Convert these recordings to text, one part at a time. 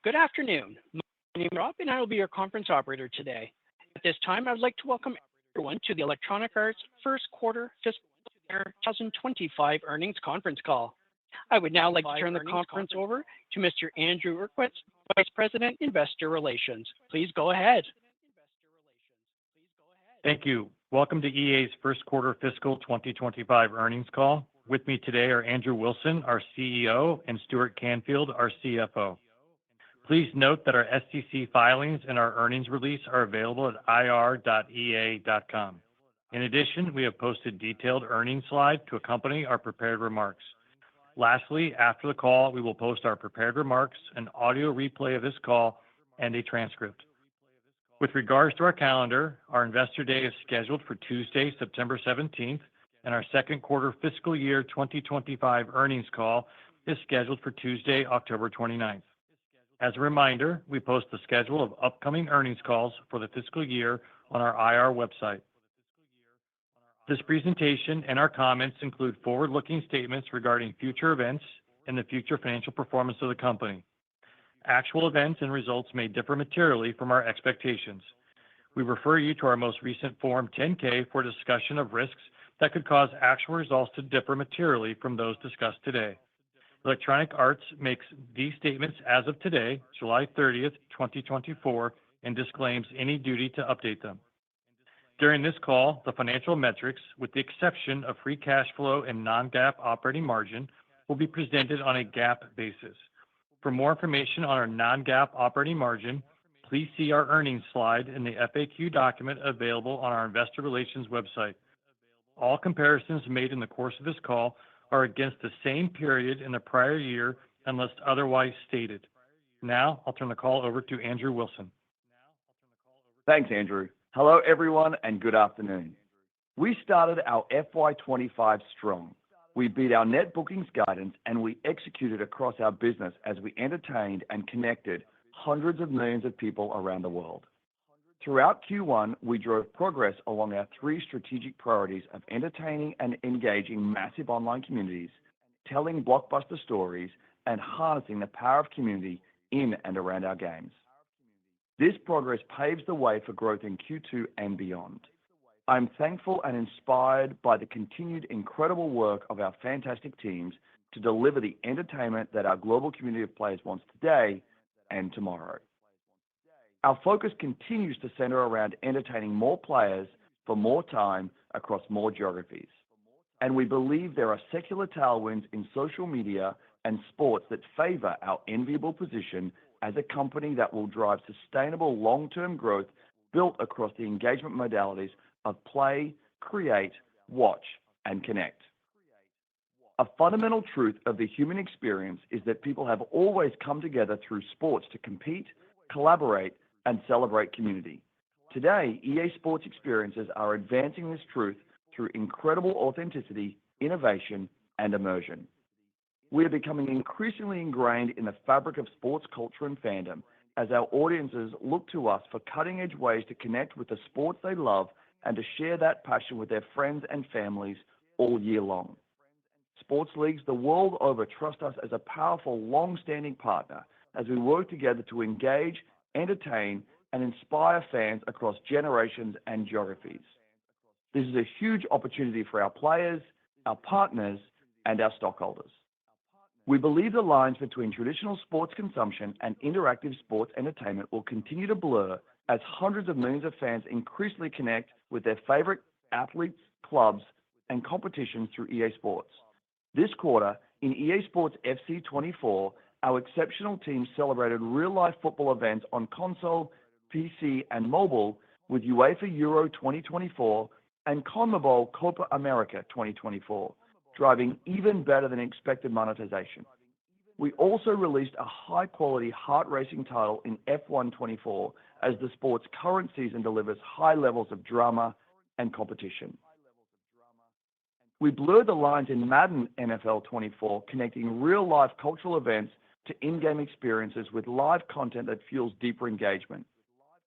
Good afternoon. My name is Rob, and I will be your conference operator today. At this time, I would like to welcome everyone to the Electronic Arts First Quarter Fiscal Year 2025 Earnings Conference Call. I would now like to turn the conference over to Mr. Andrew Urquhart, Vice President, Investor Relations. Please go ahead. Thank you. Welcome to EA's First Quarter Fiscal 2025 Earnings Call. With me today are Andrew Wilson, our CEO, and Stuart Canfield, our CFO. Please note that our SEC filings and our earnings release are available at ir.ea.com. In addition, we have posted detailed earnings slides to accompany our prepared remarks. Lastly, after the call, we will post our prepared remarks, an audio replay of this call, and a transcript. With regards to our calendar, our Investor Day is scheduled for Tuesday, September 17th, and our second quarter fiscal year 2025 earnings call is scheduled for Tuesday, October 29th. As a reminder, we post the schedule of upcoming earnings calls for the fiscal year on our IR website. This presentation and our comments include forward-looking statements regarding future events and the future financial performance of the company. Actual events and results may differ materially from our expectations. We refer you to our most recent Form 10-K for a discussion of risks that could cause actual results to differ materially from those discussed today. Electronic Arts makes these statements as of today, July 30th, 2024, and disclaims any duty to update them. During this call, the financial metrics, with the exception of free cash flow and non-GAAP operating margin, will be presented on a GAAP basis. For more information on our non-GAAP operating margin, please see our earnings slide in the FAQ document available on our Investor Relations website. All comparisons made in the course of this call are against the same period in the prior year unless otherwise stated. Now, I'll turn the call over to Andrew Wilson. Thanks, Andrew. Hello, everyone, and good afternoon. We started our FY25 strong. We beat our net bookings guidance, and we executed across our business as we entertained and connected hundreds of millions of people around the world. Throughout Q1, we drove progress along our three strategic priorities of entertaining and engaging massive online communities, telling blockbuster stories, and harnessing the power of community in and around our games. This progress paves the way for growth in Q2 and beyond. I'm thankful and inspired by the continued incredible work of our fantastic teams to deliver the entertainment that our global community of players wants today and tomorrow. Our focus continues to center around entertaining more players for more time across more geographies. And we believe there are secular tailwinds in social media and sports that favor our enviable position as a company that will drive sustainable long-term growth built across the engagement modalities of play, create, watch, and connect. A fundamental truth of the human experience is that people have always come together through sports to compete, collaborate, and celebrate community. Today, EA Sports experiences are advancing this truth through incredible authenticity, innovation, and immersion. We are becoming increasingly ingrained in the fabric of sports culture and fandom as our audiences look to us for cutting-edge ways to connect with the sports they love and to share that passion with their friends and families all year long. Sports leagues the world over trust us as a powerful, long-standing partner as we work together to engage, entertain, and inspire fans across generations and geographies. This is a huge opportunity for our players, our partners, and our stockholders. We believe the lines between traditional sports consumption and interactive sports entertainment will continue to blur as hundreds of millions of fans increasingly connect with their favorite athletes, clubs, and competitions through EA Sports. This quarter, in EA Sports FC 24, our exceptional team celebrated real-life football events on console, PC, and mobile with UEFA Euro 2024 and CONMEBOL Copa America 2024, driving even better than expected monetization. We also released a high-quality, heart-racing title in F1 24 as the sport's current season delivers high levels of drama and competition. We blurred the lines in Madden NFL 24, connecting real-life cultural events to in-game experiences with live content that fuels deeper engagement.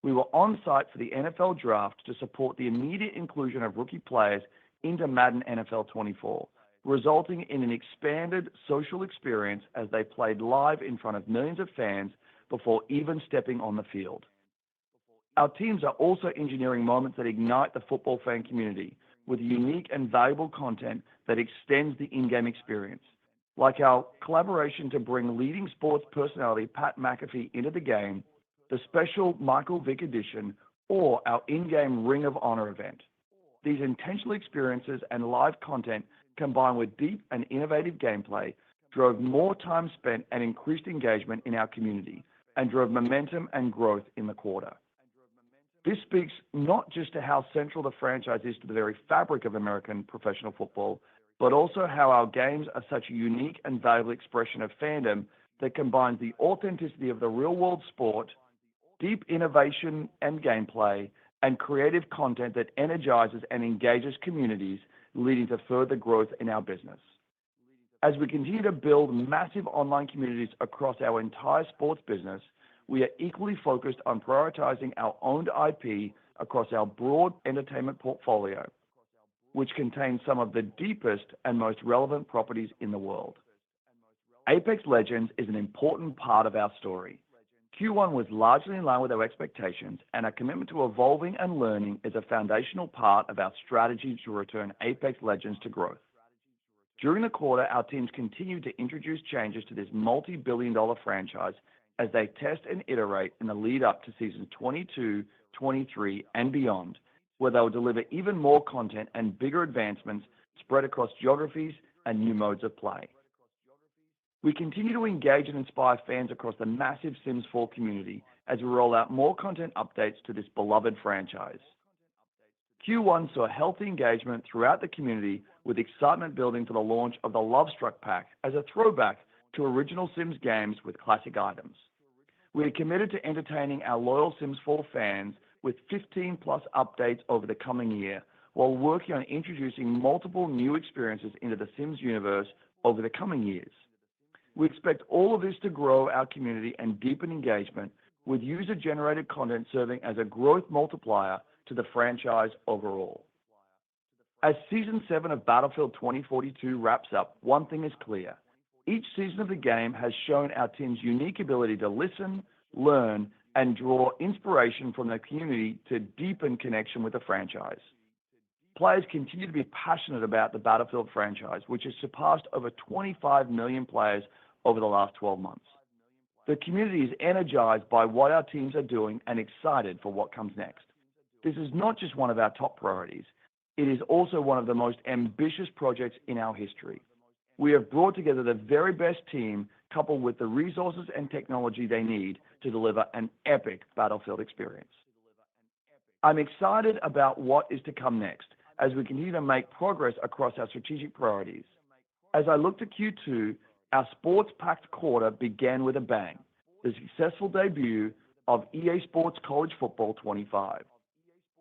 We were on site for the NFL draft to support the immediate inclusion of rookie players into Madden NFL 24, resulting in an expanded social experience as they played live in front of millions of fans before even stepping on the field. Our teams are also engineering moments that ignite the football fan community with unique and valuable content that extends the in-game experience, like our collaboration to bring leading sports personality Pat McAfee into the game, the special Michael Vick edition, or our in-game Ring of Honor event. These intentional experiences and live content, combined with deep and innovative gameplay, drove more time spent and increased engagement in our community and drove momentum and growth in the quarter. This speaks not just to how central the franchise is to the very fabric of American professional football, but also how our games are such a unique and valuable expression of fandom that combines the authenticity of the real-world sport, deep innovation and gameplay, and creative content that energizes and engages communities, leading to further growth in our business. As we continue to build massive online communities across our entire sports business, we are equally focused on prioritizing our owned IP across our broad entertainment portfolio, which contains some of the deepest and most relevant properties in the world. Apex Legends is an important part of our story. Q1 was largely in line with our expectations, and our commitment to evolving and learning is a foundational part of our strategy to return Apex Legends to growth. During the quarter, our teams continued to introduce changes to this multi-billion-dollar franchise as they test and iterate in the lead up to seasons 22, 23, and beyond, where they'll deliver even more content and bigger advancements spread across geographies and new modes of play. We continue to engage and inspire fans across the massive Sims 4 community as we roll out more content updates to this beloved franchise. Q1 saw healthy engagement throughout the community, with excitement building for the launch of the Love Struck Pack as a throwback to original Sims games with classic items. We are committed to entertaining our loyal Sims 4 fans with 15+ updates over the coming year, while working on introducing multiple new experiences into the Sims universe over the coming years. We expect all of this to grow our community and deepen engagement, with user-generated content serving as a growth multiplier to the franchise overall. As Season 7 of Battlefield 2042 wraps up, one thing is clear. Each season of the game has shown our team's unique ability to listen, learn, and draw inspiration from the community to deepen connection with the franchise. Players continue to be passionate about the Battlefield franchise, which has surpassed over 25 million players over the last 12 months. The community is energized by what our teams are doing and excited for what comes next. This is not just one of our top priorities. It is also one of the most ambitious projects in our history. We have brought together the very best team, coupled with the resources and technology they need to deliver an epic Battlefield experience. I'm excited about what is to come next as we continue to make progress across our strategic priorities. As I look to Q2, our sports-packed quarter began with a bang, the successful debut of EA Sports College Football 25.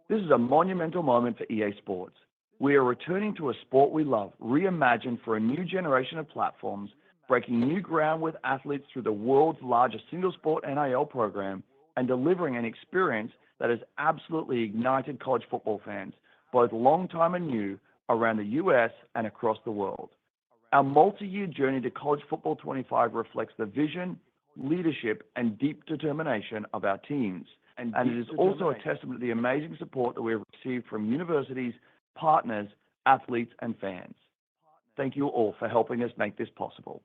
This is a monumental moment for EA Sports. We are returning to a sport we love, reimagined for a new generation of platforms, breaking new ground with athletes through the world's largest single-sport NIL program, and delivering an experience that has absolutely ignited college football fans, both long-time and new, around the U.S. and across the world. Our multi-year journey to College Football 25 reflects the vision, leadership, and deep determination of our teams. And it is also a testament to the amazing support that we have received from universities, partners, athletes, and fans. Thank you all for helping us make this possible.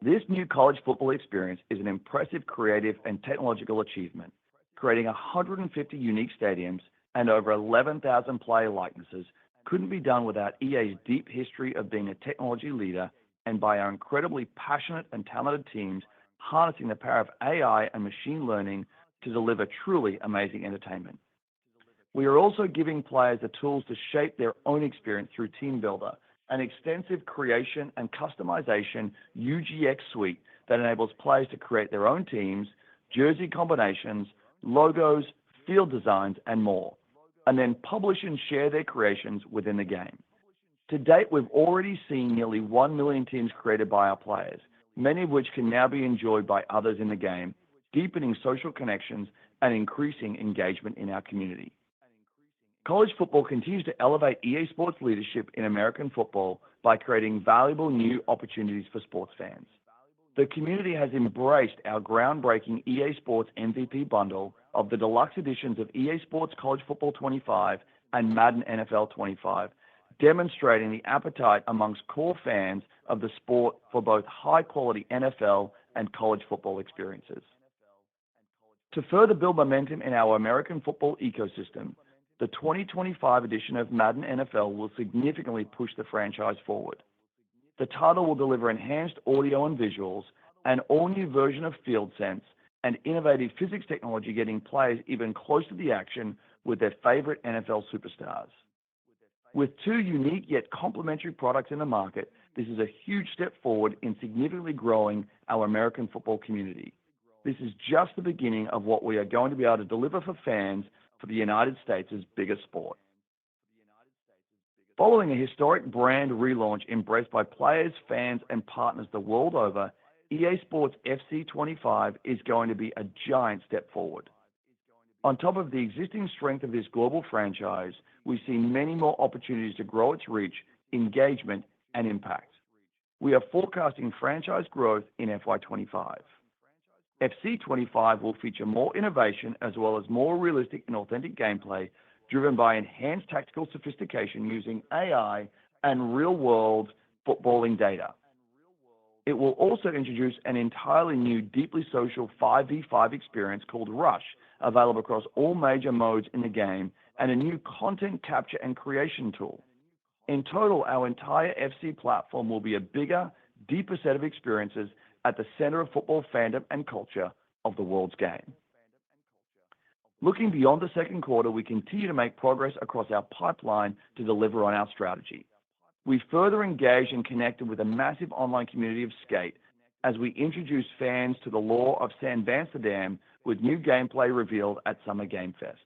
This new college football experience is an impressive creative and technological achievement, creating 150 unique stadiums and over 11,000 player likenesses couldn't be done without EA's deep history of being a technology leader and by our incredibly passionate and talented teams harnessing the power of AI and machine learning to deliver truly amazing entertainment. We are also giving players the tools to shape their own experience through Team Builder, an extensive creation and customization UGX suite that enables players to create their own teams, jersey combinations, logos, field designs, and more, and then publish and share their creations within the game. To date, we've already seen nearly 1 million teams created by our players, many of which can now be enjoyed by others in the game, deepening social connections and increasing engagement in our community. College football continues to elevate EA Sports leadership in American football by creating valuable new opportunities for sports fans. The community has embraced our groundbreaking EA Sports MVP bundle of the deluxe editions of EA Sports College Football 25 and Madden NFL 25, demonstrating the appetite amongst core fans of the sport for both high-quality NFL and college football experiences. To further build momentum in our American football ecosystem, the 2025 edition of Madden NFL will significantly push the franchise forward. The title will deliver enhanced audio and visuals, an all-new version of FieldSense, and innovative physics technology getting players even closer to the action with their favorite NFL superstars. With two unique yet complementary products in the market, this is a huge step forward in significantly growing our American football community. This is just the beginning of what we are going to be able to deliver for fans for the United States' biggest sport. Following a historic brand relaunch embraced by players, fans, and partners the world over, EA Sports FC 25 is going to be a giant step forward. On top of the existing strength of this global franchise, we see many more opportunities to grow its reach, engagement, and impact. We are forecasting franchise growth in FY25. FC 25 will feature more innovation as well as more realistic and authentic gameplay driven by enhanced tactical sophistication using AI and real-world footballing data. It will also introduce an entirely new, deeply social 5v5 experience called Rush, available across all major modes in the game, and a new content capture and creation tool. In total, our entire FC platform will be a bigger, deeper set of experiences at the center of football fandom and culture of the world's game. Looking beyond the second quarter, we continue to make progress across our pipeline to deliver on our strategy. We further engaged and connected with a massive online community of skate as we introduced fans to the lore of San Vansterdam with new gameplay revealed at Summer Game Fest.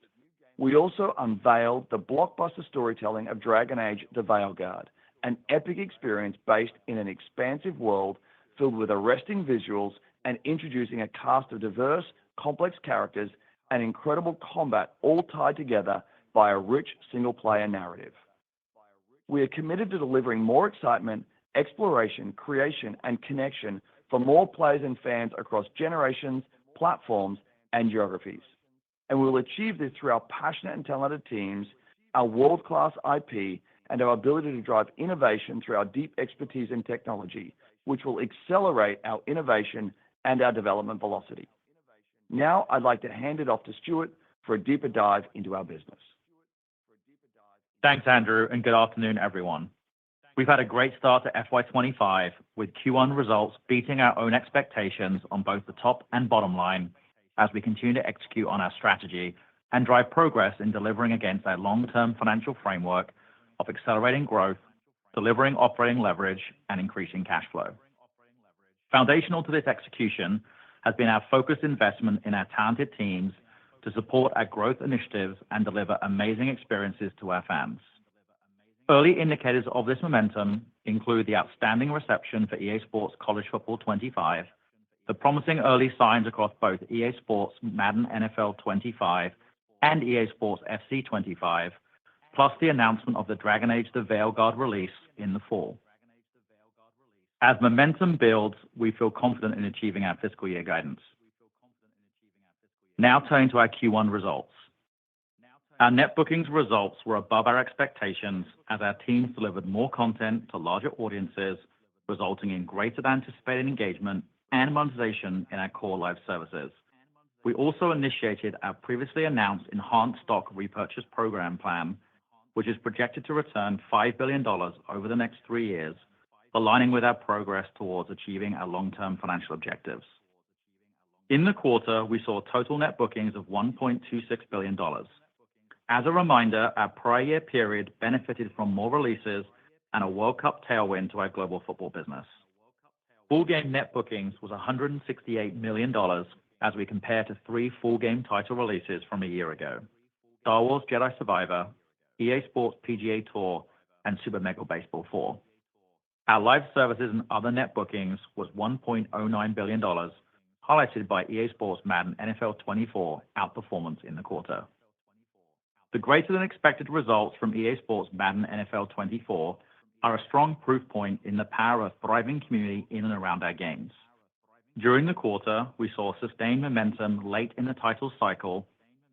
We also unveiled the blockbuster storytelling of Dragon Age: The Veilguard, an epic experience based in an expansive world filled with arresting visuals and introducing a cast of diverse, complex characters and incredible combat, all tied together by a rich single-player narrative. We are committed to delivering more excitement, exploration, creation, and connection for more players and fans across generations, platforms, and geographies. And we will achieve this through our passionate and talented teams, our world-class IP, and our ability to drive innovation through our deep expertise in technology, which will accelerate our innovation and our development velocity. Now, I'd like to hand it off to Stuart for a deeper dive into our business. Thanks, Andrew, and good afternoon, everyone. We've had a great start to FY25 with Q1 results beating our own expectations on both the top and bottom line as we continue to execute on our strategy and drive progress in delivering against our long-term financial framework of accelerating growth, delivering operating leverage, and increasing cash flow. Foundational to this execution has been our focused investment in our talented teams to support our growth initiatives and deliver amazing experiences to our fans. Early indicators of this momentum include the outstanding reception for EA Sports College Football 25, the promising early signs across both EA Sports Madden NFL 25 and EA Sports FC 25, plus the announcement of the Dragon Age: The Veilguard release in the fall. As momentum builds, we feel confident in achieving our fiscal year guidance. Now turning to our Q1 results. Our net bookings results were above our expectations as our teams delivered more content to larger audiences, resulting in greater than anticipated engagement and monetization in our core live services. We also initiated our previously announced enhanced stock repurchase program plan, which is projected to return $5 billion over the next 3 years, aligning with our progress towards achieving our long-term financial objectives. In the quarter, we saw total net bookings of $1.26 billion. As a reminder, our prior year period benefited from more releases and a World Cup tailwind to our global football business. Full game net bookings was $168 million as we compare to 3 full game title releases from a year ago: Star Wars Jedi Survivor, EA Sports PGA Tour, and Super Mega Baseball 4. Our live services and other net bookings was $1.09 billion, highlighted by EA Sports Madden NFL 24 outperformance in the quarter. The greater than expected results from EA Sports Madden NFL 24 are a strong proof point in the power of thriving community in and around our games. During the quarter, we saw sustained momentum late in the title cycle,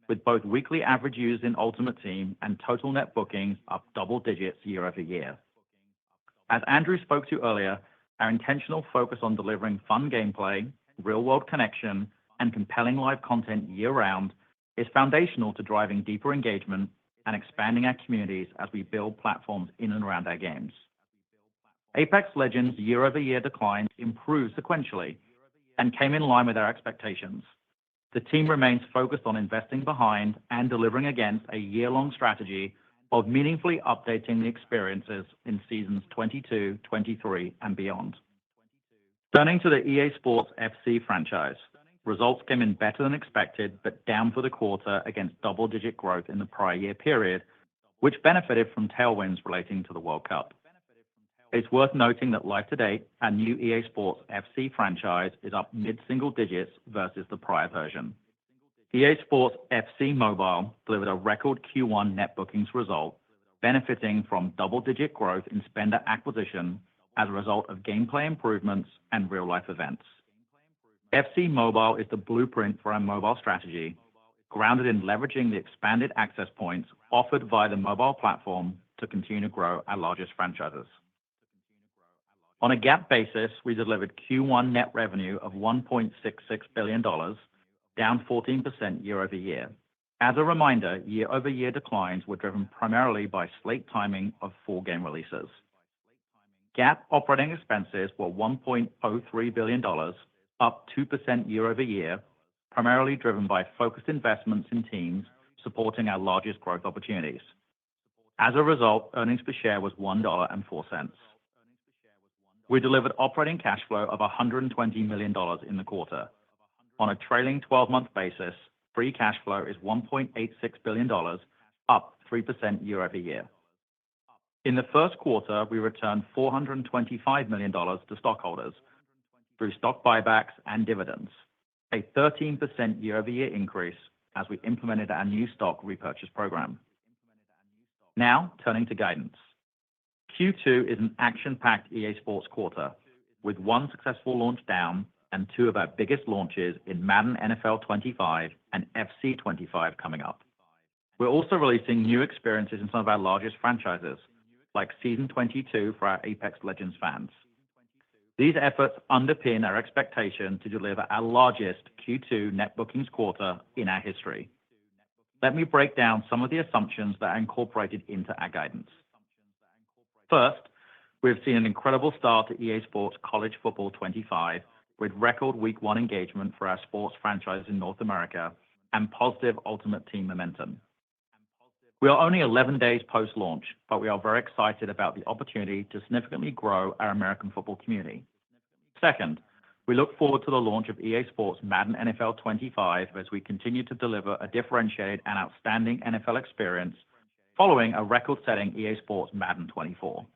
with both weekly average users in Ultimate Team and total net bookings up double digits year over year. As Andrew spoke to earlier, our intentional focus on delivering fun gameplay, real-world connection, and compelling live content year-round is foundational to driving deeper engagement and expanding our communities as we build platforms in and around our games. Apex Legends' year-over-year declines improved sequentially and came in line with our expectations. The team remains focused on investing behind and delivering against a year-long strategy of meaningfully updating the experiences in seasons 22, 23, and beyond. Turning to the EA Sports FC franchise, results came in better than expected, but down for the quarter against double-digit growth in the prior year period, which benefited from tailwinds relating to the World Cup. It's worth noting that live to date, our new EA Sports FC franchise is up mid-single digits versus the prior version. EA Sports FC Mobile delivered a record Q1 net bookings result, benefiting from double-digit growth in spender acquisition as a result of gameplay improvements and real-life events. FC Mobile is the blueprint for our mobile strategy, grounded in leveraging the expanded access points offered via the mobile platform to continue to grow our largest franchises. On a GAAP basis, we delivered Q1 net revenue of $1.66 billion, down 14% year over year. As a reminder, year-over-year declines were driven primarily by slate timing of full game releases. GAAP operating expenses were $1.03 billion, up 2% year over year, primarily driven by focused investments in teams supporting our largest growth opportunities. As a result, earnings per share was $1.04. We delivered operating cash flow of $120 million in the quarter. On a trailing 12-month basis, free cash flow is $1.86 billion, up 3% year over year. In the first quarter, we returned $425 million to stockholders through stock buybacks and dividends, a 13% year-over-year increase as we implemented our new stock repurchase program. Now, turning to guidance. Q2 is an action-packed EA Sports quarter, with one successful launch down and two of our biggest launches in Madden NFL 25 and FC 25 coming up. We're also releasing new experiences in some of our largest franchises, like Season 22 for our Apex Legends fans. These efforts underpin our expectation to deliver our largest Q2 net bookings quarter in our history. Let me break down some of the assumptions that are incorporated into our guidance. First, we've seen an incredible start to EA Sports College Football 25, with record Week 1 engagement for our sports franchise in North America and positive Ultimate Team momentum. We are only 11 days post-launch, but we are very excited about the opportunity to significantly grow our American football community. Second, we look forward to the launch of EA Sports Madden NFL 25 as we continue to deliver a differentiated and outstanding NFL experience following a record-setting EA Sports Madden 24.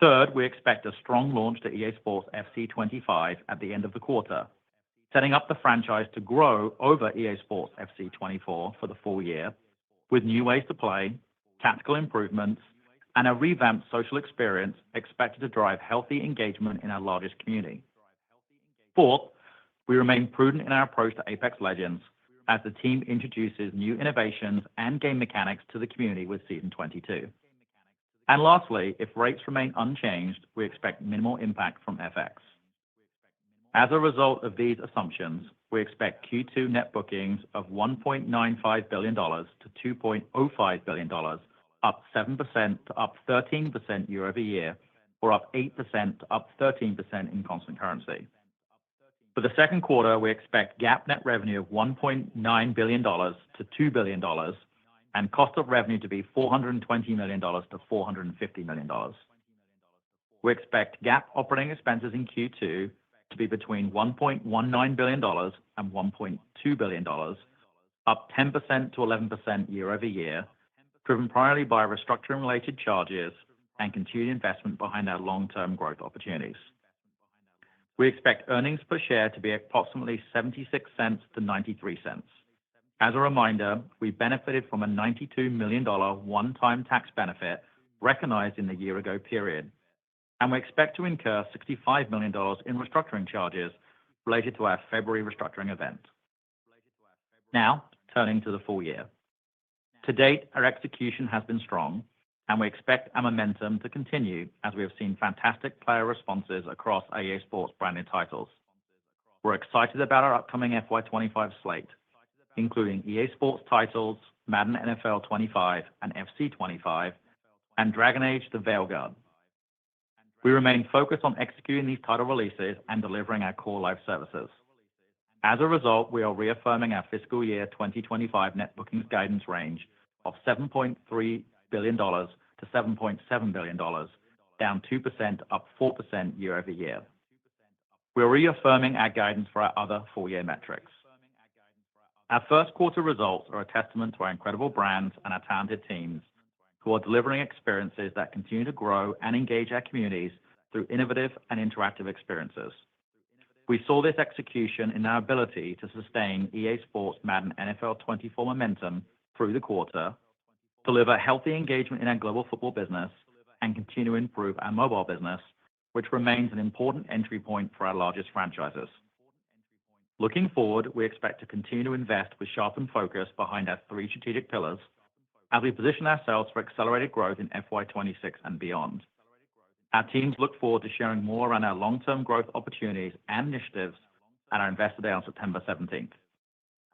Third, we expect a strong launch to EA Sports FC 25 at the end of the quarter, setting up the franchise to grow over EA Sports FC 24 for the full year, with new ways to play, tactical improvements, and a revamped social experience expected to drive healthy engagement in our largest community. Fourth, we remain prudent in our approach to Apex Legends as the team introduces new innovations and game mechanics to the community with Season 22. And lastly, if rates remain unchanged, we expect minimal impact from FX. As a result of these assumptions, we expect Q2 net bookings of $1.95 billion to $2.05 billion, up 7% to up 13% year over year, or up 8% to up 13% in constant currency. For the second quarter, we expect GAAP net revenue of $1.9 billion to $2 billion, and cost of revenue to be $420 million to $450 million. We expect GAAP operating expenses in Q2 to be between $1.19 billion and $1.2 billion, up 10% to 11% year over year, driven primarily by restructuring-related charges and continued investment behind our long-term growth opportunities. We expect earnings per share to be approximately 76 cents to 93 cents. As a reminder, we benefited from a $92 million one-time tax benefit recognized in the year-ago period, and we expect to incur $65 million in restructuring charges related to our February restructuring event. Now, turning to the full year. To date, our execution has been strong, and we expect our momentum to continue as we have seen fantastic player responses across our EA Sports branded titles. We're excited about our upcoming FY25 slate, including EA Sports titles, Madden NFL 25 and FC 25, and Dragon Age: The Veilguard. We remain focused on executing these title releases and delivering our core live services. As a result, we are reaffirming our fiscal year 2025 net bookings guidance range of $7.3 billion to $7.7 billion, down 2%, up 4% year over year. We're reaffirming our guidance for our other full-year metrics. Our first quarter results are a testament to our incredible brands and our talented teams who are delivering experiences that continue to grow and engage our communities through innovative and interactive experiences. We saw this execution in our ability to sustain EA Sports Madden NFL 24 momentum through the quarter, deliver healthy engagement in our global football business, and continue to improve our mobile business, which remains an important entry point for our largest franchises. Looking forward, we expect to continue to invest with sharpened focus behind our three strategic pillars as we position ourselves for accelerated growth in FY26 and beyond. Our teams look forward to sharing more around our long-term growth opportunities and initiatives at our Investor Day on September 17th.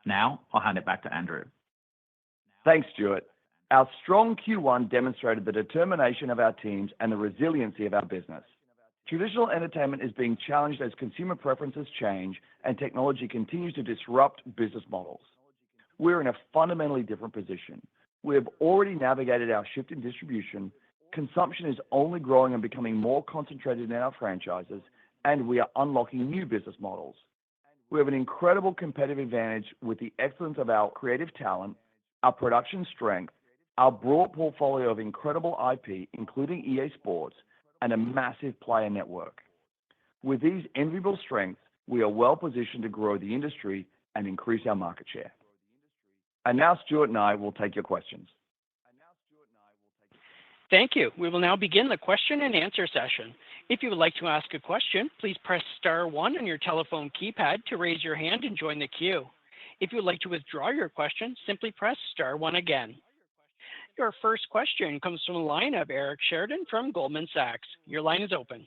Now, I'll hand it back to Andrew. Thanks, Stuart. Our strong Q1 demonstrated the determination of our teams and the resiliency of our business. Traditional entertainment is being challenged as consumer preferences change and technology continues to disrupt business models. We're in a fundamentally different position. We have already navigated our shift in distribution. Consumption is only growing and becoming more concentrated in our franchises, and we are unlocking new business models. We have an incredible competitive advantage with the excellence of our creative talent, our production strength, our broad portfolio of incredible IP, including EA Sports, and a massive player network. With these enviable strengths, we are well positioned to grow the industry and increase our market share. And now Stuart and I will take your questions. Thank you. We will now begin the question and answer session. If you would like to ask a question, please press star one on your telephone keypad to raise your hand and join the queue. If you would like to withdraw your question, simply press star one again. Your first question comes from the line of Eric Sheridan from Goldman Sachs. Your line is open.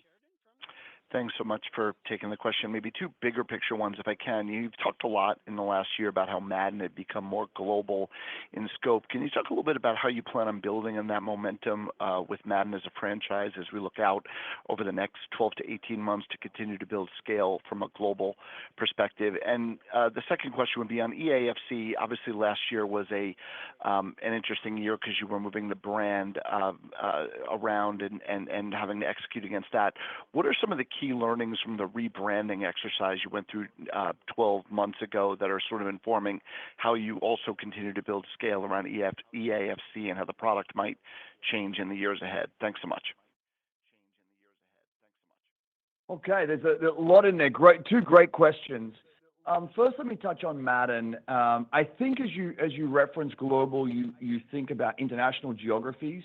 Thanks so much for taking the question. Maybe two bigger picture ones, if I can. You've talked a lot in the last year about how Madden had become more global in scope. Can you talk a little bit about how you plan on building on that momentum with Madden as a franchise as we look out over the next 12 to 18 months to continue to build scale from a global perspective? And the second question would be on EAFC. Obviously, last year was an interesting year because you were moving the brand around and having to execute against that. What are some of the key learnings from the rebranding exercise you went through 12 months ago that are sort of informing how you also continue to build scale around EAFC and how the product might change in the years ahead? Thanks so much. Okay, there's a lot in there. Two great questions. First, let me touch on Madden. I think as you reference global, you think about international geographies.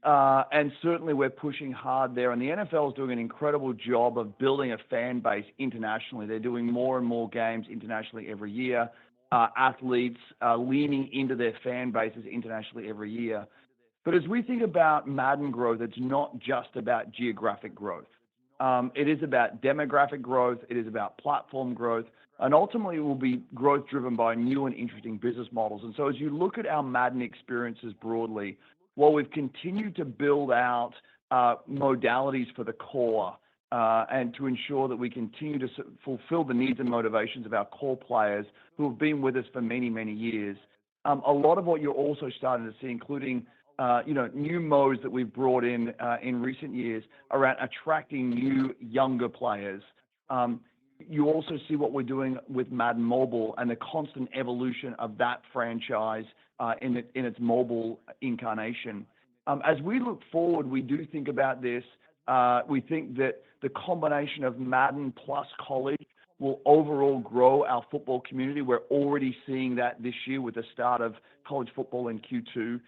And certainly we're pushing hard there. And the NFL is doing an incredible job of building a fan base internationally. They're doing more and more games internationally every year. Athletes leaning into their fan bases internationally every year. But as we think about Madden growth, it's not just about geographic growth. It is about demographic growth. It is about platform growth. And ultimately, it will be growth driven by new and interesting business models. And so as you look at our Madden experiences broadly, while we've continued to build out modalities for the core and to ensure that we continue to fulfill the needs and motivations of our core players who have been with us for many, many years, a lot of what you're also starting to see, including new modes that we've brought in recent years around attracting new, younger players. You also see what we're doing with Madden Mobile and the constant evolution of that franchise in its mobile incarnation. As we look forward, we do think about this. We think that the combination of Madden plus college will overall grow our football community. We're already seeing that this year with the start of college football in Q2.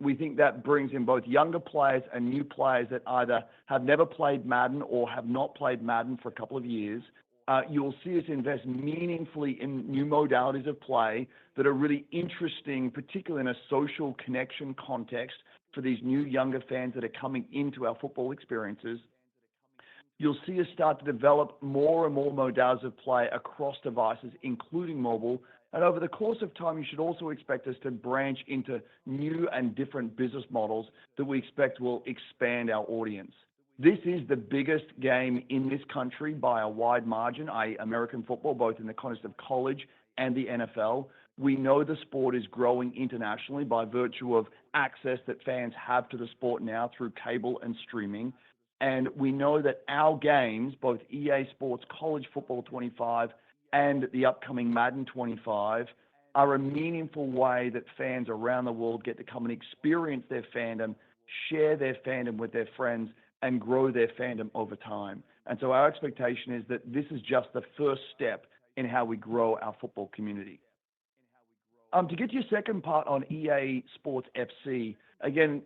We think that brings in both younger players and new players that either have never played Madden or have not played Madden for a couple of years. You'll see us invest meaningfully in new modalities of play that are really interesting, particularly in a social connection context for these new younger fans that are coming into our football experiences. You'll see us start to develop more and more modalities of play across devices, including mobile. And over the course of time, you should also expect us to branch into new and different business models that we expect will expand our audience. This is the biggest game in this country by a wide margin, i.e. American football, both in the context of college and the NFL. We know the sport is growing internationally by virtue of access that fans have to the sport now through cable and streaming. And we know that our games, both EA Sports College Football 25 and the upcoming Madden 25, are a meaningful way that fans around the world get to come and experience their fandom, share their fandom with their friends, and grow their fandom over time. And so our expectation is that this is just the first step in how we grow our football community. To get to your second part on EA Sports FC, again,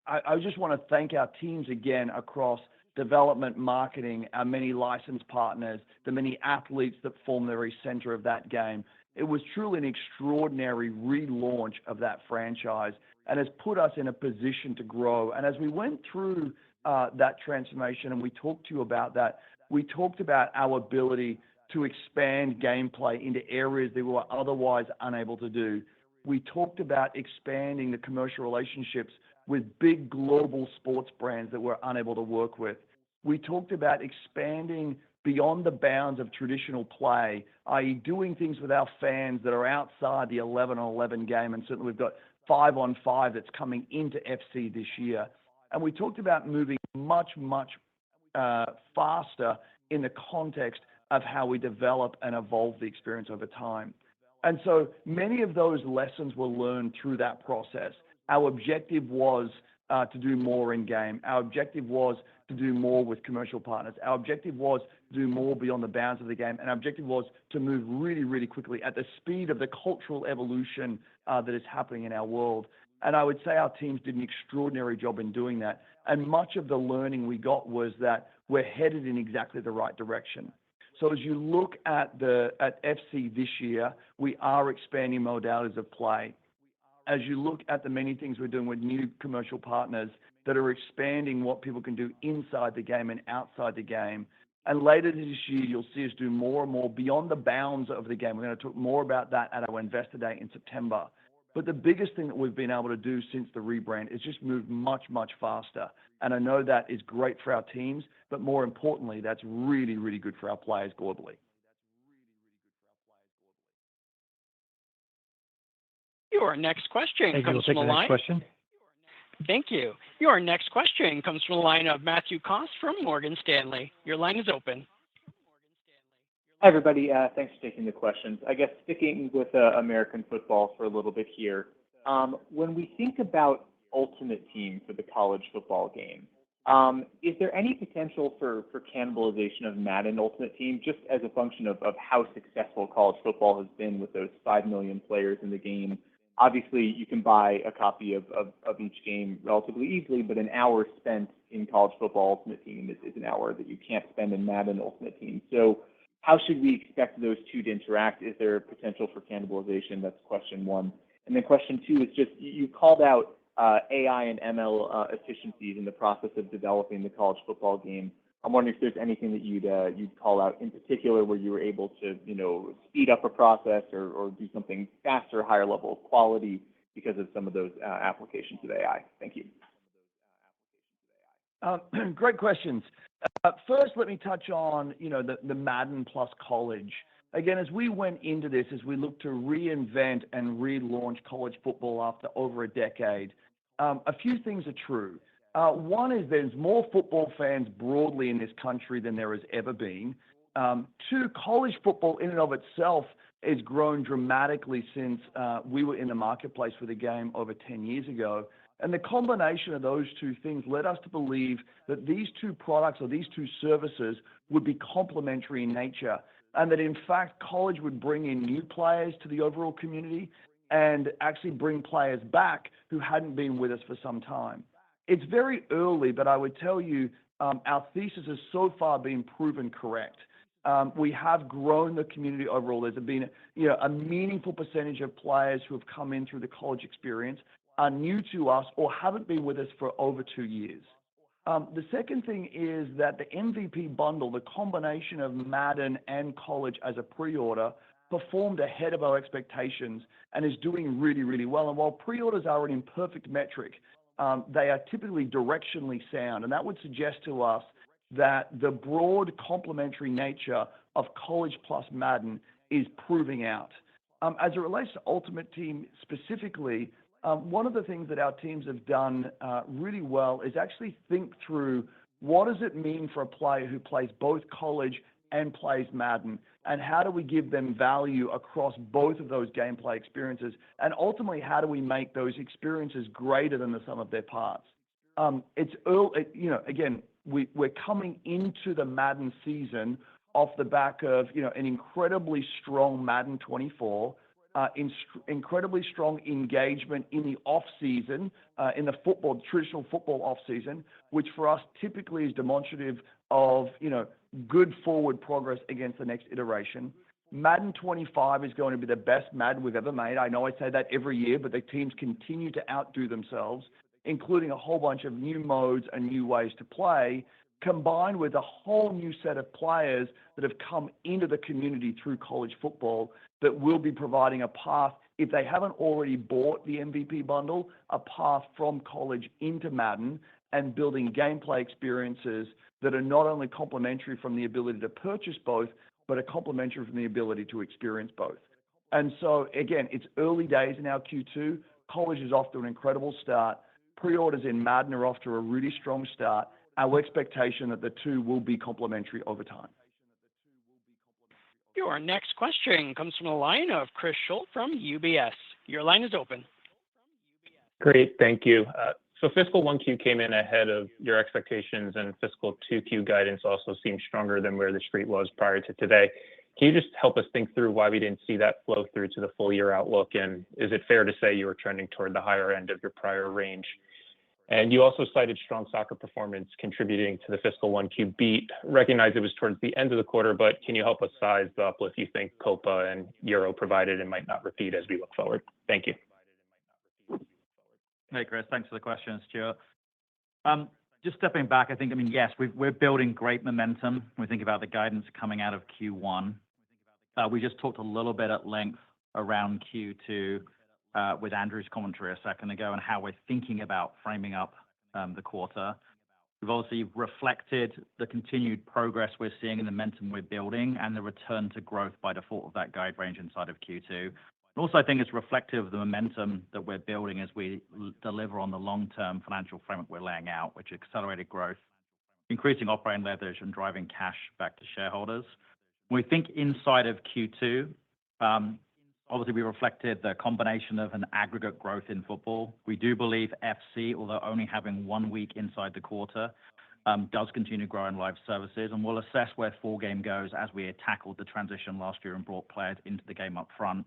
I just want to thank our teams again across development, marketing, our many licensed partners, the many athletes that form the very center of that game. It was truly an extraordinary relaunch of that franchise and has put us in a position to grow. And as we went through that transformation and we talked to you about that, we talked about our ability to expand gameplay into areas that we were otherwise unable to do. We talked about expanding the commercial relationships with big global sports brands that we're unable to work with. We talked about expanding beyond the bounds of traditional play, i.e. doing things with our fans that are outside the 11-on-11 game, and certainly we've got 5-on-5 that's coming into FC this year. And we talked about moving much faster in the context of how we develop and evolve the experience over time. And so many of those lessons were learned through that process. Our objective was to do more in game. Our objective was to do more with commercial partners. Our objective was to do more beyond the bounds of the game. And our objective was to move really quickly at the speed of the cultural evolution that is happening in our world. And I would say our teams did an extraordinary job in doing that. And much of the learning we got was that we're headed in exactly the right direction. So as you look at FC this year, we are expanding modalities of play. As you look at the many things we're doing with new commercial partners that are expanding what people can do inside the game and outside the game. And later this year, you'll see us do more and more beyond the bounds of the game. We're going to talk more about that at our Investor Day in September. But the biggest thing that we've been able to do since the rebrand is just move much faster. And I know that is great for our teams, but more importantly, that's really good for our players globally. Your next question comes from the line. Thank you. Your next question comes from the line of Matthew Cost from Morgan Stanley. Your line is open. Hi, everybody. Thanks for taking the questions. I guess sticking with American football for a little bit here. When we think about Ultimate Team for the college football game, is there any potential for cannibalization of Madden Ultimate Team just as a function of how successful college football has been with those 5 million players in the game? Obviously, you can buy a copy of each game relatively easily, but an hour spent in college football Ultimate Team is an hour that you can't spend in Madden Ultimate Team. So how should we expect those two to interact? Is there potential for cannibalization? That's question one. And then question two is just, you called out AI and ML efficiencies in the process of developing the college football game. I'm wondering if there's anything that you'd call out in particular where you were able to, speed up a process or do something faster, higher level of quality because of some of those applications of AI. Thank you. Great questions. First, let me touch on, the Madden plus college. Again, as we went into this, as we look to reinvent and relaunch college football after over a decade, a few things are true. One is there's more football fans broadly in this country than there has ever been. Two, college football in and of itself has grown dramatically since we were in the marketplace for the game over 10 years ago. And the combination of those two things led us to believe that these two products or these two services would be complementary in nature, and that in fact college would bring in new players to the overall community and actually bring players back who hadn't been with us for some time. It's very early, but I would tell you our thesis has so far been proven correct. We have grown the community overall. There's been, a meaningful percentage of players who have come in through the college experience are new to us or haven't been with us for over 2 years. The second thing is that the MVP bundle, the combination of Madden and college as a pre-order, performed ahead of our expectations and is doing really, really well. And while pre-orders are an imperfect metric, they are typically directionally sound. And that would suggest to us that the broad complementary nature of college plus Madden is proving out. As it relates to Ultimate Team specifically, one of the things that our teams have done really well is actually think through what does it mean for a player who plays both college and plays Madden, and how do we give them value across both of those gameplay experiences, and ultimately how do we make those experiences greater than the sum of their parts. It's early, again, we're coming into the Madden season off the back of an incredibly strong Madden 24. Incredibly strong engagement in the off season, in the traditional football off season, which for us typically is demonstrative of good forward progress against the next iteration. Madden 25 is going to be the best Madden we've ever made. I know I say that every year, but the teams continue to outdo themselves, including a whole bunch of new modes and new ways to play, combined with a whole new set of players that have come into the community through college football that will be providing a path, if they haven't already bought the MVP bundle, a path from college into Madden and building gameplay experiences that are not only complementary from the ability to purchase both, but are complementary from the ability to experience both. And so, again, it's early days in our Q2. College is off to an incredible start. Pre-orders in Madden are off to a really strong start. Our expectation that the two will be complementary over time. Your next question comes from the line of Chris Schultz from UBS. Your line is open. Great, thank you. So fiscal 1Q came in ahead of your expectations, and fiscal 2Q guidance also seemed stronger than where the street was prior to today. Can you just help us think through why we didn't see that flow through to the full year outlook? And is it fair to say you were trending toward the higher end of your prior range? And you also cited strong soccer performance contributing to the fiscal 1Q beat. Recognize it was towards the end of the quarter, but can you help us size the uplift you think Copa and Euro provided and might not repeat as we look forward? Thank you. Hey, Chris, thanks for the question, Stuart. Just stepping back, yes, we're building great momentum. When we think about the guidance coming out of Q1. We just talked a little bit at length around Q2 with Andrew's commentary a second ago and how we're thinking about framing up the quarter. We've obviously reflected the continued progress we're seeing in the momentum we're building and the return to growth by default of that guide range inside of Q2. And also, I think it's reflective of the momentum that we're building as we deliver on the long-term financial framework we're laying out, which is accelerated growth, increasing operating leverage, and driving cash back to shareholders. When we think inside of Q2, obviously, we reflected the combination of an aggregate growth in football. We do believe FC, although only having 1 week inside the quarter, does continue to grow in live services, and we'll assess where full game goes as we had tackled the transition last year and brought players into the game up front.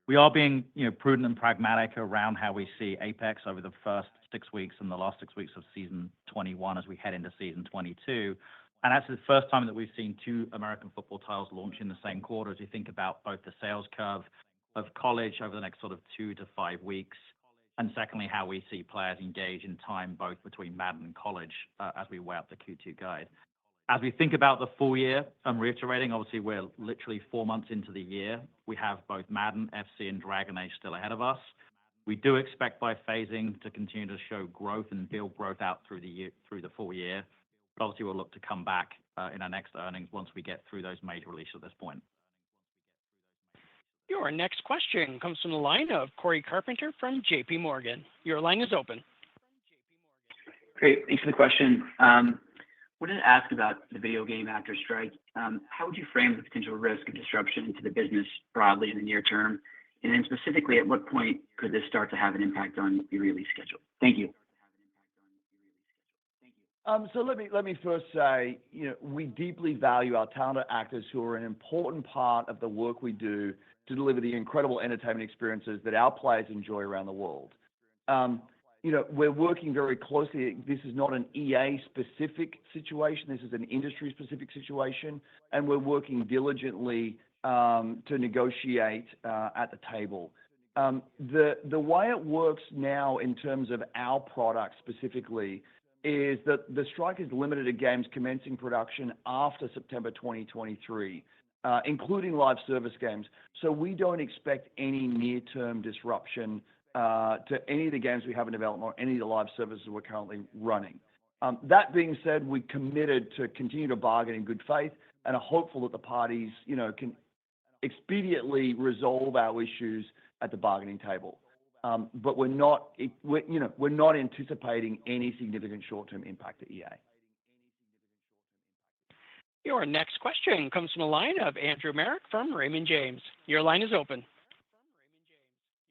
We are being prudent and pragmatic around how we see Apex over the first 6 weeks and the last 6 weeks of season 21 as we head into season 22. And that's the first time that we've seen 2 American football titles launch in the same quarter as you think about both the sales curve of college over the next sort of 2 to 5 weeks, and secondly, how we see players engage in time both between Madden and college as we weigh up the Q2 guide. As we think about the full year, I'm reiterating, obviously, we're literally 4 months into the year. We have both Madden, FC, and Dragon Age still ahead of us. We do expect by phasing to continue to show growth and build growth out through the year, through the full year. But obviously, we'll look to come back in our next earnings once we get through those major releases at this point. Your next question comes from the line of Corey Carpenter from JP Morgan. Your line is open. Great. Thanks for the question. Wanted to ask about the video game actor strike. How would you frame the potential risk of disruption to the business broadly in the near term? And then specifically, at what point could this start to have an impact on your release schedule? Thank you. So let me first say, we deeply value our talented actors who are an important part of the work we do to deliver the incredible entertainment experiences that our players enjoy around the world. we're working very closely. This is not an EA-specific situation. This is an industry-specific situation, and we're working diligently to negotiate at the table. The way it works now in terms of our product specifically is that the strike is limited to games commencing production after September 2023, including live service games. So we don't expect any near-term disruption to any of the games we have in development or any of the live services we're currently running. That being said, we committed to continue to bargain in good faith and are hopeful that the parties, can expediently resolve our issues at the bargaining table. But we're not anticipating any significant short-term impact to EA. Your next question comes from a line of Andrew Merrick from Raymond James. Your line is open.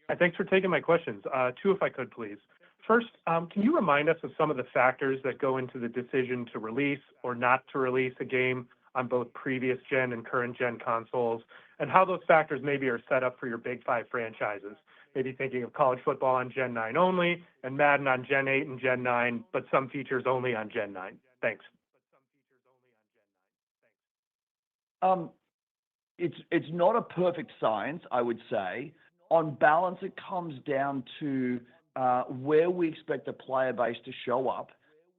Hi, thanks for taking my questions. Two, if I could, please. First, can you remind us of some of the factors that go into the decision to release or not to release a game on both previous gen and current gen consoles, and how those factors maybe are set up for your big five franchises? Maybe thinking of college football on Gen 9 only and Madden on Gen 8 and Gen 9, but some features only on Gen 9. Thanks. It's not a perfect science, I would say. On balance, it comes down to where we expect the player base to show up,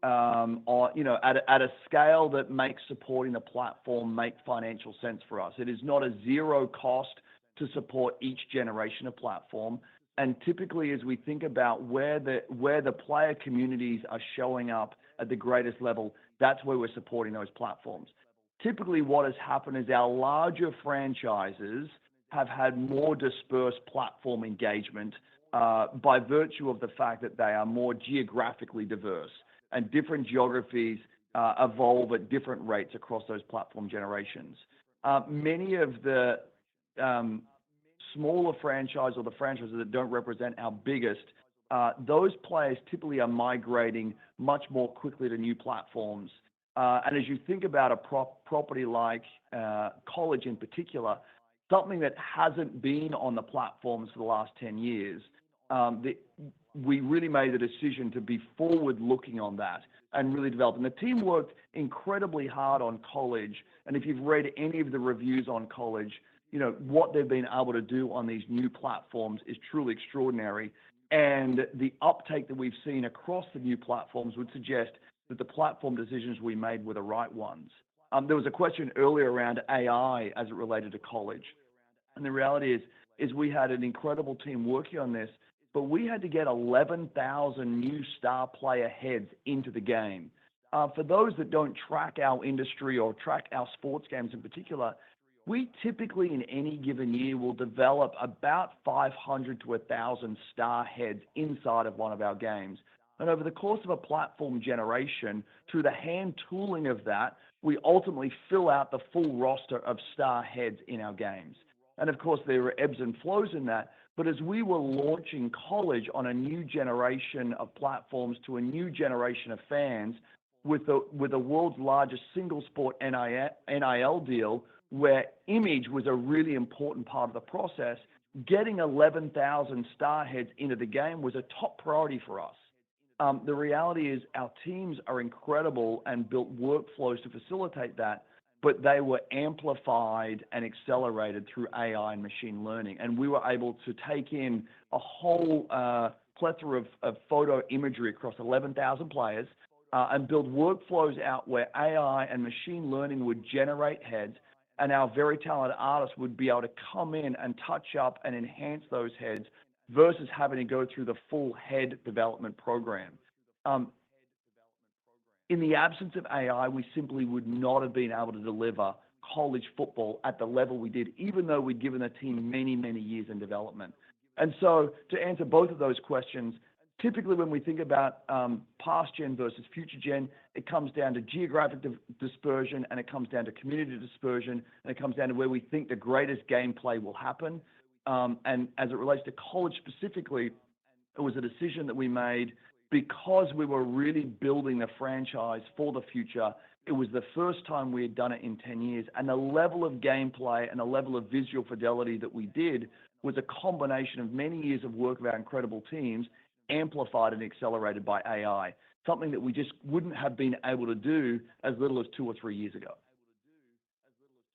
or at a scale that makes supporting the platform make financial sense for us. It is not a zero cost to support each generation of platform, and typically, as we think about where the player communities are showing up at the greatest level, that's where we're supporting those platforms. Typically, what has happened is our larger franchises have had more dispersed platform engagement by virtue of the fact that they are more geographically diverse and different geographies evolve at different rates across those platform generations. Many of the smaller franchises or the franchises that don't represent our biggest, those players typically are migrating much more quickly to new platforms. And as you think about a property like college in particular, something that hasn't been on the platforms for the last 10 years, we really made the decision to be forward-looking on that and really develop. And the team worked incredibly hard on college. And if you've read any of the reviews on college, what they've been able to do on these new platforms is truly extraordinary. And the uptake that we've seen across the new platforms would suggest that the platform decisions we made were the right ones. There was a question earlier around AI as it related to college. And the reality is we had an incredible team working on this, but we had to get 11,000 new star player heads into the game. For those that don't track our industry or track our sports games in particular, we typically in any given year will develop about 500 to 1,000 star heads inside of one of our games. And over the course of a platform generation, through the hand tooling of that, we ultimately fill out the full roster of star heads in our games. And of course, there are ebbs and flows in that. But as we were launching college on a new generation of platforms to a new generation of fans with the world's largest single sport NIL deal, where image was a really important part of the process, getting 11,000 star heads into the game was a top priority for us. The reality is our teams are incredible and built workflows to facilitate that, but they were amplified and accelerated through AI and machine learning. And we were able to take in a whole plethora of photo imagery across 11,000 players and build workflows out where AI and machine learning would generate heads, and our very talented artists would be able to come in and touch up and enhance those heads versus having to go through the full head development program. In the absence of AI, we simply would not have been able to deliver college football at the level we did, even though we'd given the team many, many years in development. And so to answer both of those questions, typically when we think about past gen versus future gen, it comes down to geographic dispersion, and it comes down to community dispersion, and it comes down to where we think the greatest gameplay will happen. And as it relates to college specifically, it was a decision that we made because we were really building the franchise for the future. It was the first time we had done it in 10 years. And the level of gameplay and the level of visual fidelity that we did was a combination of many years of work of our incredible teams amplified and accelerated by AI, something that we just wouldn't have been able to do as little as 2 or 3 years ago.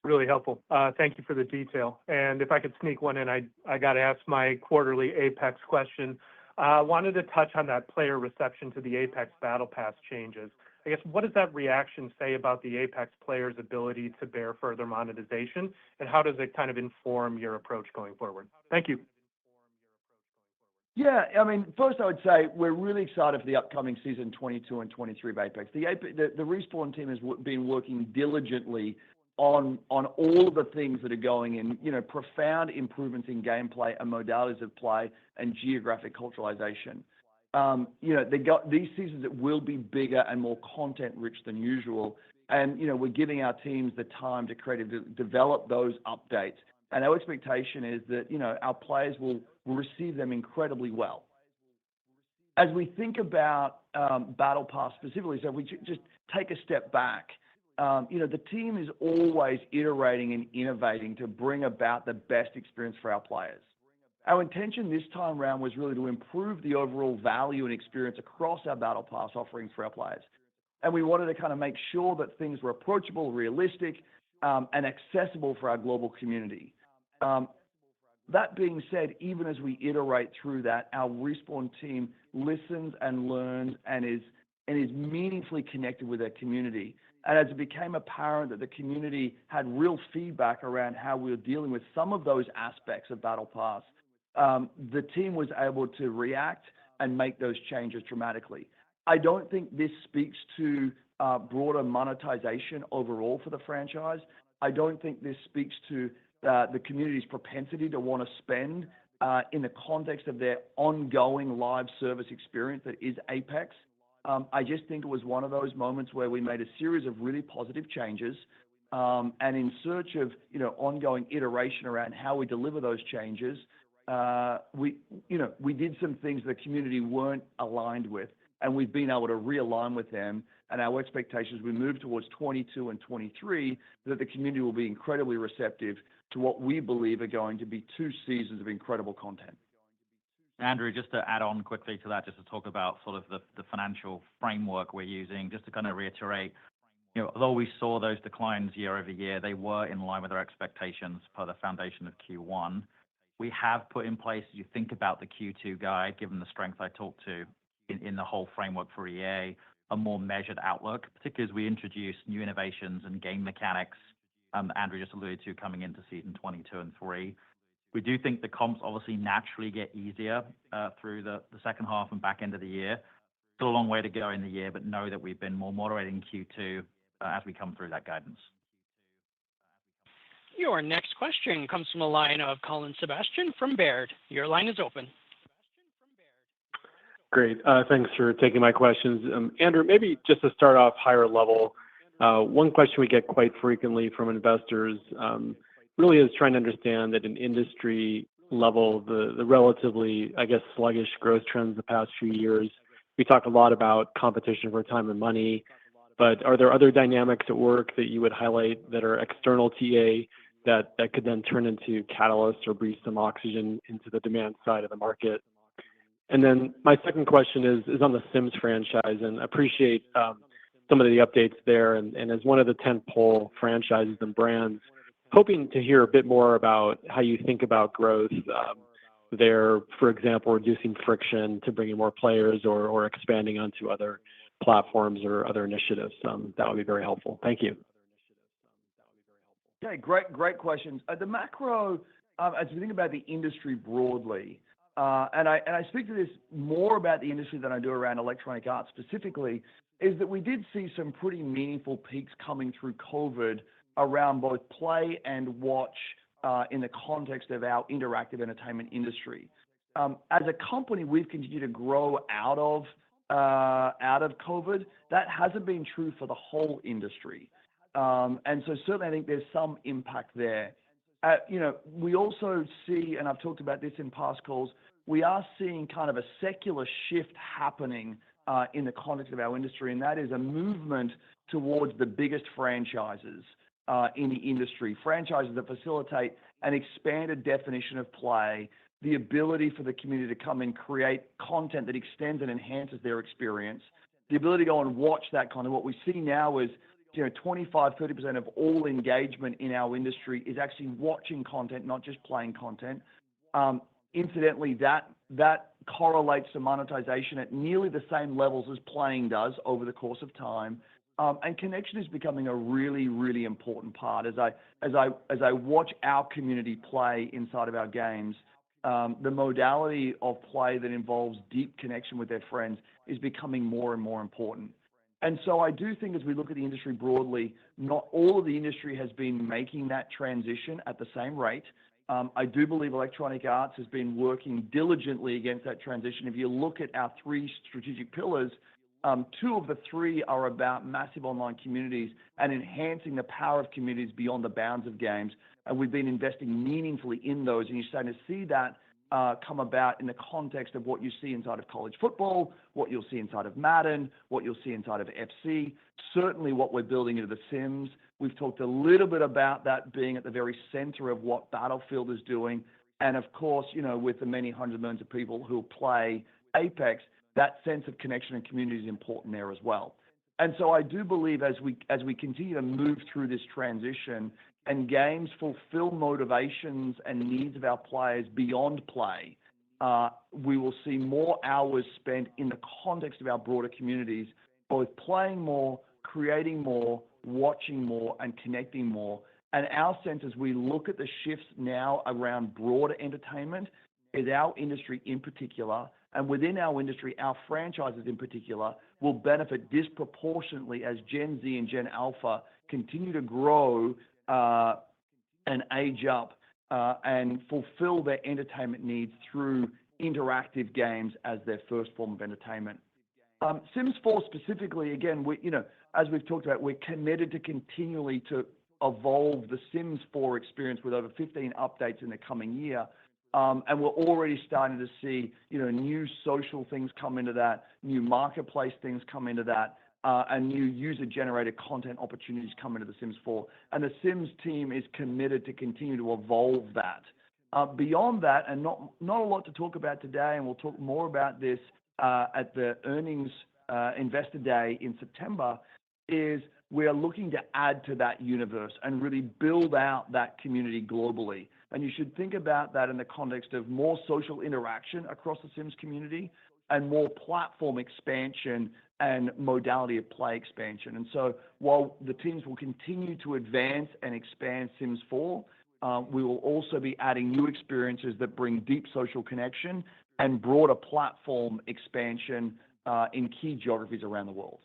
Really helpful. Thank you for the detail. And if I could sneak one in, I got to ask my quarterly Apex question. Wanted to touch on that player reception to the Apex Battle Pass changes. I guess, what does that reaction say about the Apex players' ability to bear further monetization, and how does it kind of inform your approach going forward? Thank you. Yeah, I mean, first I would say we're really excited for the upcoming season 22 and 23 of Apex. The Respawn team has been working diligently on all of the things that are going in, profound improvements in gameplay and modalities of play and geographic culturalization. They got these seasons that will be bigger and more content rich than usual. And, we're giving our teams the time to creatively develop those updates. And our expectation is that, our players will receive them incredibly well. As we think about Battle Pass specifically, so if we just take a step back, the team is always iterating and innovating to bring about the best experience for our players. Our intention this time around was really to improve the overall value and experience across our Battle Pass offerings for our players. And we wanted to kind of make sure that things were approachable, realistic, and accessible for our global community. That being said, even as we iterate through that, our Respawn team listens and learns and is meaningfully connected with their community. And as it became apparent that the community had real feedback around how we were dealing with some of those aspects of Battle Pass, the team was able to react and make those changes dramatically. I don't think this speaks to broader monetization overall for the franchise. I don't think this speaks to the community's propensity to want to spend in the context of their ongoing live service experience that is Apex. I just think it was one of those moments where we made a series of really positive changes, and in search of ongoing iteration around how we deliver those changes, we did some things the community weren't aligned with, and we've been able to realign with them. And our expectations we move towards 22 and 23 that the community will be incredibly receptive to what we believe are going to be 2 seasons of incredible content. Andrew, just to add on quickly to that, just to talk about sort of the financial framework we're using, just to kind of reiterate, although we saw those declines year over year, they were in line with our expectations per the foundation of Q1. We have put in place, as you think about the Q2 guide, given the strength I talked to in the whole framework for EA, a more measured outlook, particularly as we introduce new innovations and game mechanics, Andrew just alluded to coming into season 22 and 3. We do think the comps obviously naturally get easier through the second half and back end of the year. Still a long way to go in the year, but know that we've been more moderating Q2 as we come through that guidance. Your next question comes from a line of Colin Sebastian from Baird. Your line is open. Great. Thanks for taking my questions. Andrew, maybe just to start off higher level, one question we get quite frequently from investors really is trying to understand at an industry level, the relatively, I guess, sluggish growth trends the past few years. We talked a lot about competition for time and money, but are there other dynamics at work that you would highlight that are external to EA that could then turn into catalysts or breathe some oxygen into the demand side of the market? And then my second question is on the Sims franchise, and I appreciate some of the updates there. And as one of the tentpole franchises and brands, hoping to hear a bit more about how you think about growth there, for example, reducing friction to bringing more players or expanding onto other platforms or other initiatives. That would be very helpful. Thank you. Okay, great questions. The macro, as we think about the industry broadly, and I speak to this more about the industry than I do around Electronic Arts specifically, is that we did see some pretty meaningful peaks coming through COVID around both play and watch in the context of our interactive entertainment industry. As a company, we've continued to grow out of COVID. That hasn't been true for the whole industry. And so certainly I think there's some impact there. We also see, and I've talked about this in past calls, we are seeing kind of a secular shift happening in the context of our industry, and that is a movement towards the biggest franchises. in the industry, franchises that facilitate an expanded definition of play, the ability for the community to come and create content that extends and enhances their experience, the ability to go and watch that content. What we see now is, 25-30% of all engagement in our industry is actually watching content, not just playing content. Incidentally, that correlates to monetization at nearly the same levels as playing does over the course of time. And connection is becoming a really, really important part. As I watch our community play inside of our games, the modality of play that involves deep connection with their friends is becoming more and more important. And so I do think as we look at the industry broadly, not all of the industry has been making that transition at the same rate. I do believe Electronic Arts has been working diligently against that transition. If you look at our three strategic pillars, two of the three are about massive online communities and enhancing the power of communities beyond the bounds of games. And we've been investing meaningfully in those. And you're starting to see that come about in the context of what you see inside of college football, what you'll see inside of Madden, what you'll see inside of FC, certainly what we're building into The Sims. We've talked a little bit about that being at the very center of what Battlefield is doing. And of course, with the many hundred millions of people who play Apex, that sense of connection and community is important there as well. And so I do believe as we continue to move through this transition and games fulfill motivations and needs of our players beyond play, we will see more hours spent in the context of our broader communities, both playing more, creating more, watching more, and connecting more. And our sense as we look at the shifts now around broader entertainment is our industry in particular, and within our industry, our franchises in particular, will benefit disproportionately as Gen Z and Gen Alpha continue to grow and age up and fulfill their entertainment needs through interactive games as their first form of entertainment. Sims 4 specifically, again, as we've talked about, we're committed to continually to evolve the Sims 4 experience with over 15 updates in the coming year. And we're already starting to see, new social things come into that, new marketplace things come into that, and new user-generated content opportunities come into The Sims 4. And the Sims team is committed to continue to evolve that. Beyond that, and not a lot to talk about today, and we'll talk more about this at the earnings Investor Day in September, is we are looking to add to that universe and really build out that community globally. And you should think about that in the context of more social interaction across the Sims community and more platform expansion and modality of play expansion. And so while the teams will continue to advance and expand Sims 4, we will also be adding new experiences that bring deep social connection and broader platform expansion in key geographies around the world.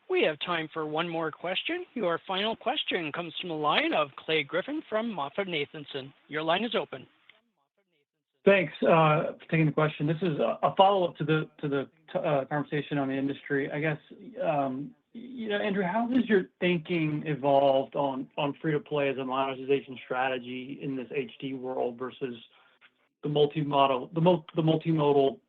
We have time for one more question. Your final question comes from the line of Clay Griffin from MoffettNathanson. Your line is open. Thanks for taking the question. This is a follow-up to the conversation on the industry. I guess, Andrew, how has your thinking evolved on free-to-play as a monetization strategy in this HD world versus the multimodal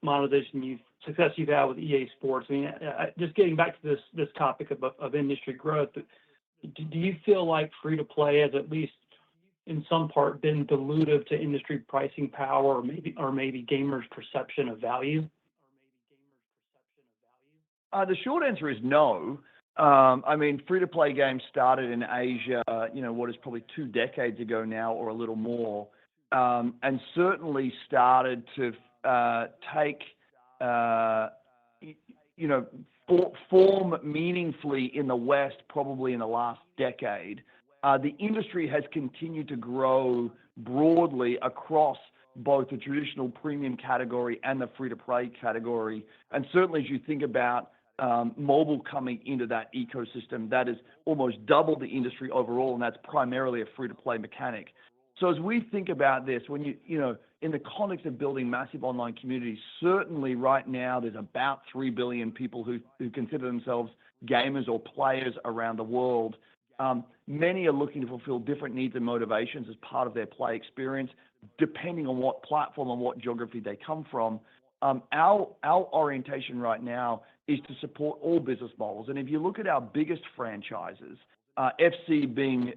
monetization success you've had with EA Sports? I mean, just getting back to this topic of industry growth, do you feel like free-to-play has at least in some part been dilutive to industry pricing power or maybe gamers' perception of value? The short answer is no. I mean, free-to-play games started in Asia, what is probably 2 decades ago now or a little more, and certainly started to take, form meaningfully in the West probably in the last decade. The industry has continued to grow broadly across both the traditional premium category and the free-to-play category. And certainly as you think about mobile coming into that ecosystem, that is almost double the industry overall, and that's primarily a free-to-play mechanic. So as we think about this, when in the context of building massive online communities, certainly right now there's about 3 billion people who consider themselves gamers or players around the world. Many are looking to fulfill different needs and motivations as part of their play experience, depending on what platform and what geography they come from. Our orientation right now is to support all business models. And if you look at our biggest franchises, FC being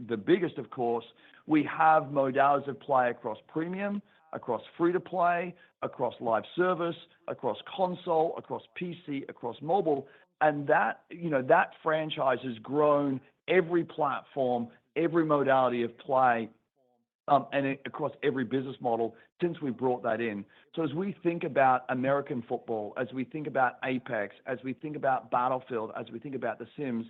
the biggest, of course, we have modalities of play across premium, across free-to-play, across live service, across console, across PC, across mobile. And that, that franchise has grown every platform, every modality of play, across every business model since we brought that in. So as we think about American football, as we think about Apex, as we think about Battlefield, as we think about The Sims,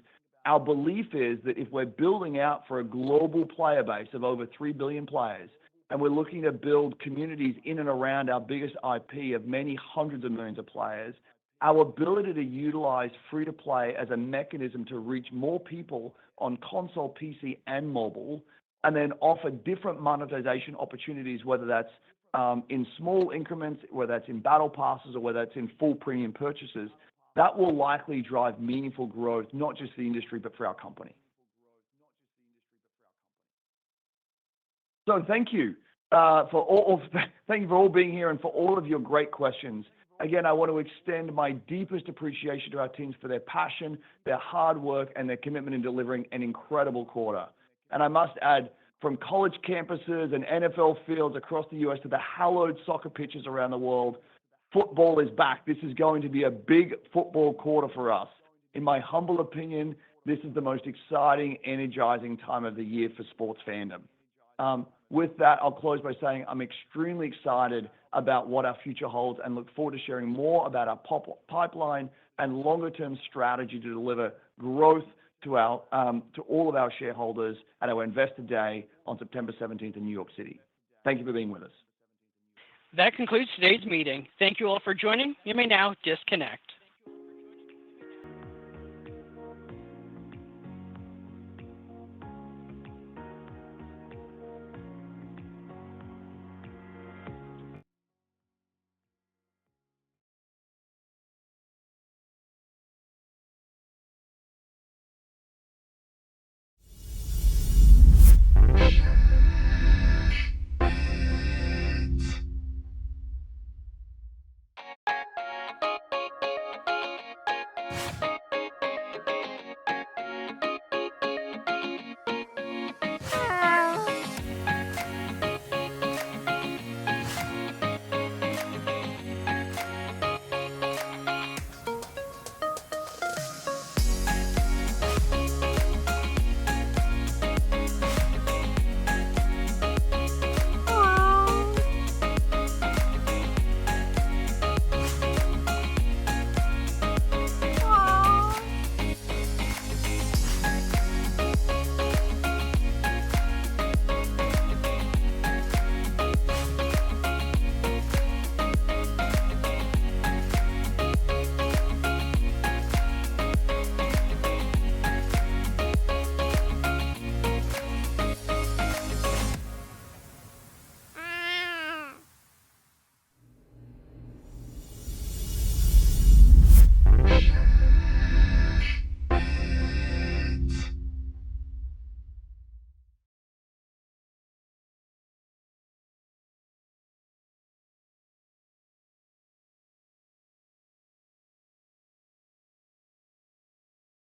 our belief is that if we're building out for a global player base of over 3 billion players, and we're looking to build communities in and around our biggest IP of many hundreds of millions of players, our ability to utilize free-to-play as a mechanism to reach more people on console, PC, and mobile, and then offer different monetization opportunities, whether that's in small increments, whether that's in battle passes, or whether that's in full premium purchases, that will likely drive meaningful growth, not just for the industry, but for our company. So thank you thank you for all being here and for all of your great questions. Again, I want to extend my deepest appreciation to our teams for their passion, their hard work, and their commitment in delivering an incredible quarter. And I must add, from college campuses and NFL fields across the U.S. to the hallowed soccer pitches around the world, football is back. This is going to be a big football quarter for us. In my humble opinion, this is the most exciting, energizing time of the year for sports fandom. With that, I'll close by saying I'm extremely excited about what our future holds and look forward to sharing more about our pipeline and longer-term strategy to deliver growth to all of our shareholders at our Investor Day on September 17th in New York City. Thank you for being with us. That concludes today's meeting. Thank you all for joining. You may now disconnect.